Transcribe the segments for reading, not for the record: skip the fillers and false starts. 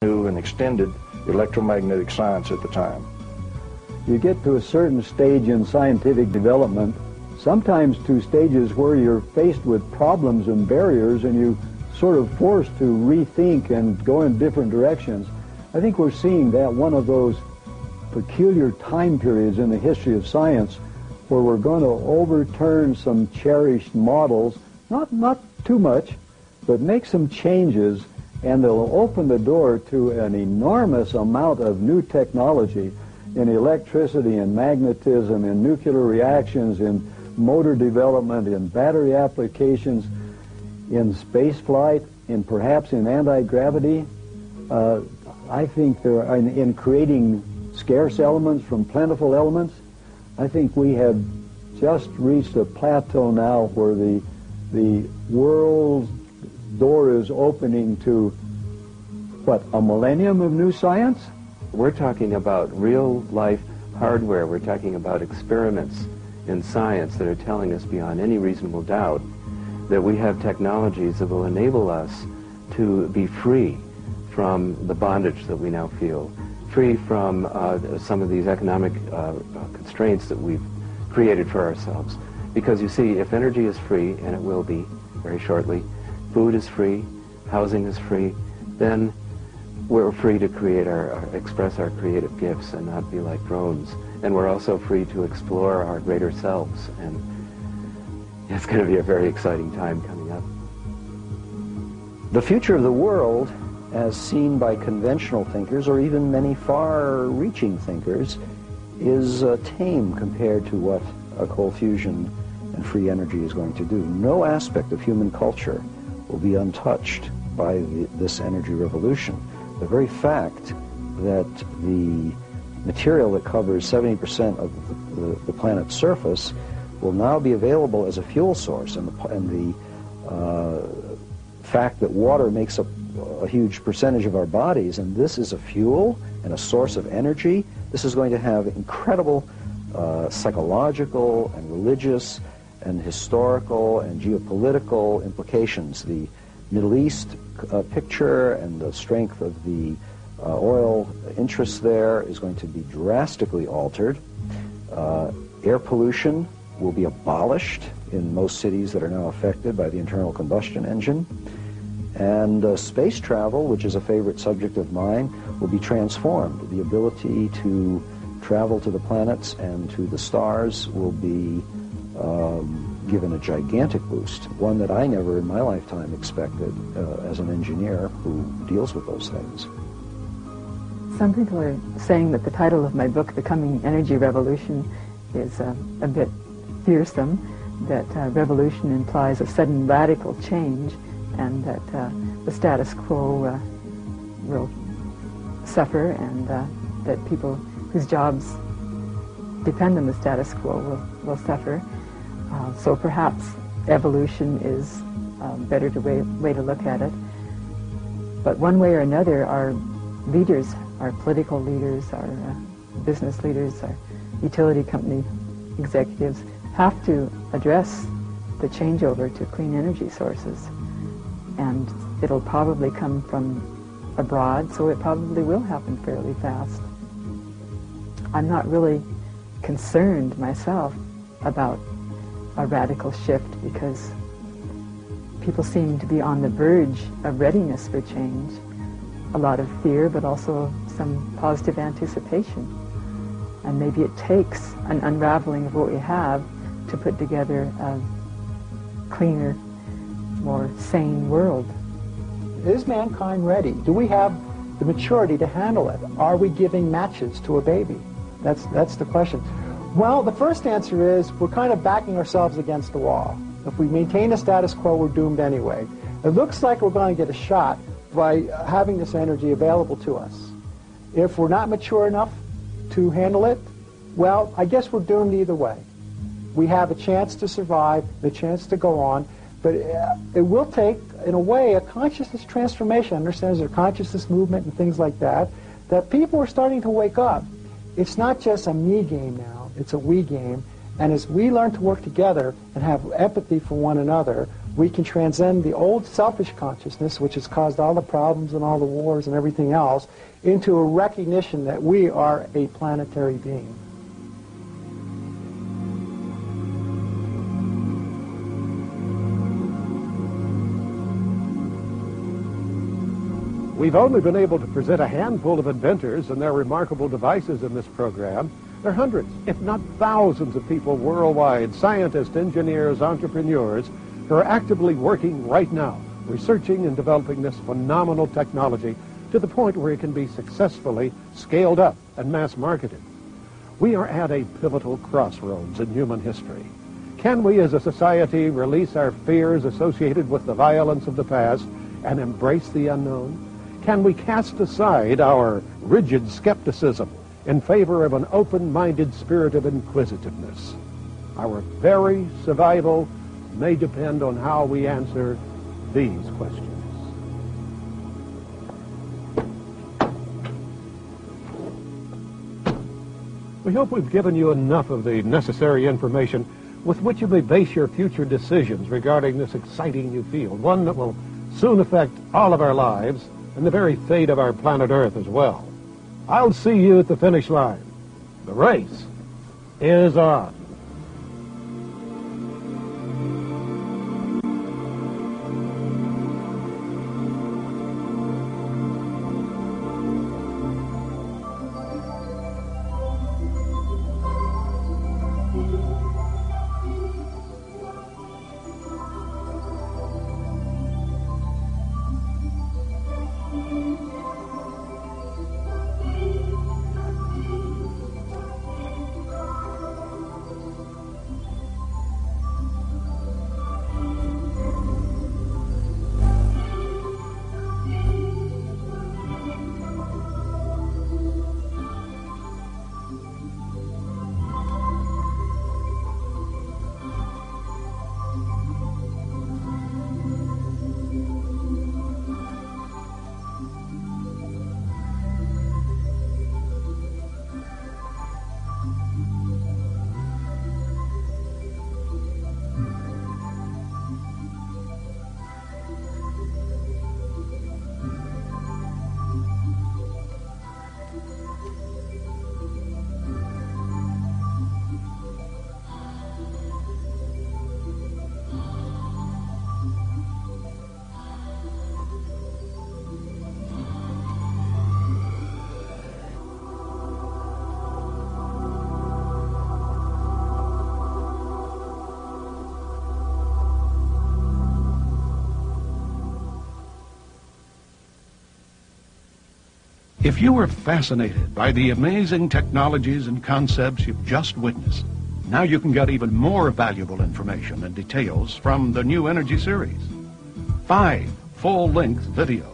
new and extended electromagnetic science at the time. You get to a certain stage in scientific development, sometimes to stages where you're faced with problems and barriers and you sort of forced to rethink and go in different directions. I think we're seeing that one of those peculiar time periods in the history of science where we're going to overturn some cherished models, not too much, but make some changes, and they'll open the door to an enormous amount of new technology in electricity and magnetism, in nuclear reactions, in motor development, in battery applications, in space flight, perhaps in anti-gravity. I think there are, in creating scarce elements from plentiful elements. I think we have just reached a plateau now where the world's door is opening to, what, a millennium of new science? We're talking about real-life hardware. We're talking about experiments in science that are telling us beyond any reasonable doubt that we have technologies that will enable us to be free from the bondage that we now feel, free from some of these economic constraints that we've created for ourselves. Because you see, if energy is free, and it will be very shortly, food is free, housing is free, then we're free to create express our creative gifts and not be like drones. And we're also free to explore our greater selves. And it's going to be a very exciting time coming up. The future of the world, as seen by conventional thinkers, or even many far-reaching thinkers, is tame compared to what a cold fusion and free energy is going to do. No aspect of human culture will be untouched by this energy revolution. The very fact that the material that covers 70% of the planet's surface will now be available as a fuel source, and the fact that water makes up a huge percentage of our bodies, and this is a fuel and a source of energy, this is going to have incredible psychological and religious and historical and geopolitical implications. The Middle East picture and the strength of the oil interests there is going to be drastically altered. Air pollution will be abolished in most cities that are now affected by the internal combustion engine. And space travel, which is a favorite subject of mine, will be transformed. The ability to travel to the planets and to the stars will be given a gigantic boost, one that I never in my lifetime expected as an engineer who deals with those things. Some people are saying that the title of my book, The Coming Energy Revolution, is a bit fearsome, that revolution implies a sudden radical change, and that the status quo will suffer, and that people whose jobs depend on the status quo will suffer. So perhaps evolution is a better way to look at it. But one way or another, our leaders, our political leaders, our business leaders, our utility company executives have to address the changeover to clean energy sources. And it'll probably come from abroad, so it probably will happen fairly fast. I'm not really concerned myself about a radical shift because people seem to be on the verge of readiness for change. A lot of fear, but also some positive anticipation. And maybe it takes an unraveling of what we have to put together a cleaner, more sane world. Is mankind ready? Do we have the maturity to handle it? Are we giving matches to a baby? That's the question. Well, the first answer is we're kind of backing ourselves against the wall. If we maintain the status quo, we're doomed anyway. It looks like we're going to get a shot by having this energy available to us. If we're not mature enough to handle it, well, I guess we're doomed either way. We have a chance to survive, the chance to go on, but it will take, in a way, a consciousness transformation. Understand there's a consciousness movement and things like that, that people are starting to wake up. It's not just a me game now, it's a we game, and as we learn to work together and have empathy for one another, we can transcend the old selfish consciousness, which has caused all the problems and all the wars and everything else, into a recognition that we are a planetary being. We've only been able to present a handful of inventors and their remarkable devices in this program. There are hundreds, if not thousands of people worldwide, scientists, engineers, entrepreneurs, who are actively working right now, researching and developing this phenomenal technology to the point where it can be successfully scaled up and mass marketed. We are at a pivotal crossroads in human history. Can we as a society release our fears associated with the violence of the past and embrace the unknown? Can we cast aside our rigid skepticism in favor of an open-minded spirit of inquisitiveness? Our very survival may depend on how we answer these questions. We hope we've given you enough of the necessary information with which you may base your future decisions regarding this exciting new field, one that will soon affect all of our lives and the very fate of our planet Earth as well. I'll see you at the finish line. The race is on. If you were fascinated by the amazing technologies and concepts you've just witnessed, now you can get even more valuable information and details from the new Energy series. 5 full-length videos,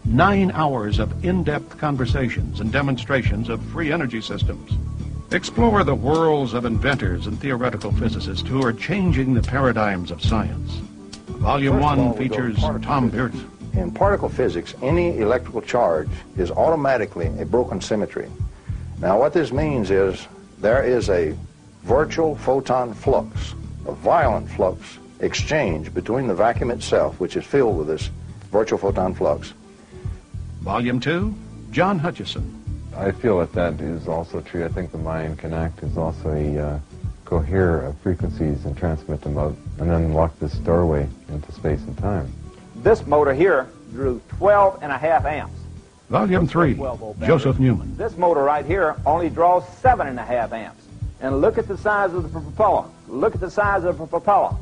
9 hours of in-depth conversations and demonstrations of free energy systems. Explore the worlds of inventors and theoretical physicists who are changing the paradigms of science. Volume 1 features Tom Bearden. In particle physics, any electrical charge is automatically a broken symmetry. Now what this means is there is a virtual photon flux, a violent flux exchange between the vacuum itself, which is filled with this virtual photon flux. Volume 2, John Hutchison. I feel that is also true. I think the mind can act as also a cohere of frequencies and transmit them out, and then unlock this doorway into space and time. This motor here drew 12.5 amps. Volume 3, Joseph Newman. This motor right here only draws 7.5 amps. And look at the size of the propeller. Look at the size of the propeller.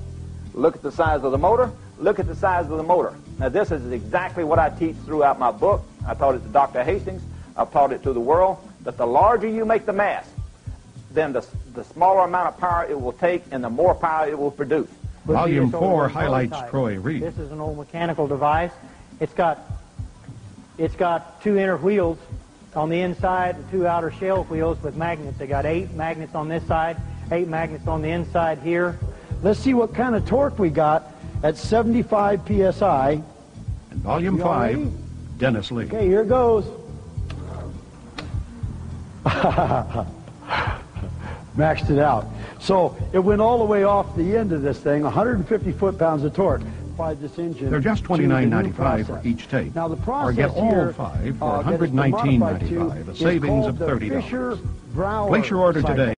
Look at the size of the motor. Look at the size of the motor. Now this is exactly what I teach throughout my book. I taught it to Dr. Hastings. I've taught it to the world, that the larger you make the mass, then the smaller amount of power it will take and the more power it will produce. Volume 4 highlights Troy Reed. This is an old mechanical device. It's got 2 inner wheels on the inside and 2 outer shell wheels with magnets. They got 8 magnets on this side, 8 magnets on the inside here. Let's see what kind of torque we got at 75 psi. And Volume 5, Dennis Lee. Okay, here goes. Maxed it out. So it went all the way off the end of this thing, 150 foot-pounds of torque. modified this engine. They're just $29.95 for each tape. Now the process or get all here, 5 for that has been modified $119.95, a to savings is of called the $30. Fisher-Brouwer Place your order cycle. today.